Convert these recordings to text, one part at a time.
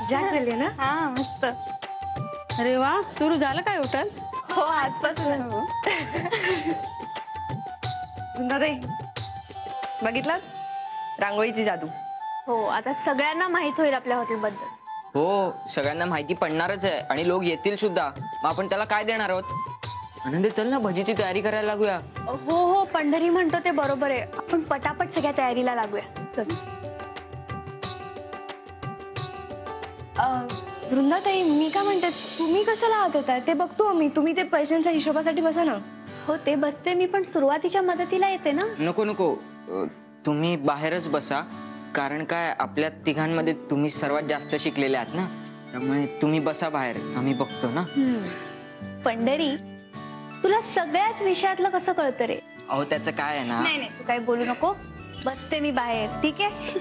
मजा झाली ना? हा मस्त. अरे वा, सुरू झालं काय हॉटेल? हो आजपासून. वृंदाताई बघितलं रांगोळीची जादू. हो आता सगळ्यांना माहित होईल आपल्या हॉटेल बद्दल. हो सगळ्यांना माहिती पडणारच आहे आणि लोक येतील सुद्धा. मग आपण त्याला काय देणार आहोत? आनंदी चल ना भजीची तयारी करायला लागूया. हो हो पंढरी म्हणतो ते बरोबर आहे. आपण पटापट सगळ्या तयारीला लागूया. चल. वृंदाताई मी काय म्हणते तुम्ही कशाला आहात होता ते बघतो आम्ही. तुम्ही ते पैशांच्या हिशोबासाठी बसा ना. हो ते बसते मी पण सुरुवातीच्या मदतीला येते ना. नको नको तुम्ही बाहेरच बसा. कारण काय आपल्या तिघांमध्ये तुम्ही सर्वात जास्त शिकलेले आहात ना. त्यामुळे तुम्ही बसा बाहेर आम्ही बघतो ना. पंढरी तुला सगळ्याच विषयातलं कसं कळतं रे? अहो त्याचं काय आहे ना. नाही नाही तू काही बोलू नको. बसते मी बाहेर ठीक आहे.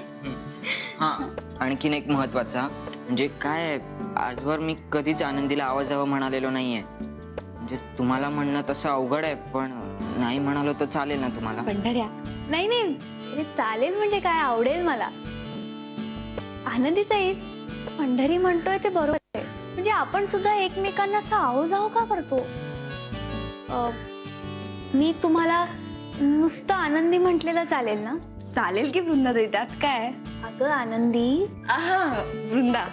हा आणखीन एक महत्वाचा म्हणजे काय आजवर मी कधीच आनंदीला आवाज द्यावा म्हणालेलो नाहीये. म्हणजे तुम्हाला म्हणणं तसं अवघड आहे पण नाही म्हणालो तर चालेल ना तुम्हाला? पंढऱ्या नाही नाही अरे चालेल म्हणजे काय आवडेल मला. आनंदीच आहे. पंढरी म्हणतोय ते बरोबर आहे. म्हणजे आपण सुद्धा एकमेकांना असं आहो जाहो का करतो? मी तुम्हाला नुसतं आनंदी म्हटलेलं चालेल ना? चालेल की वृंदाताई त्यात काय? अगं आनंदी. वृंदा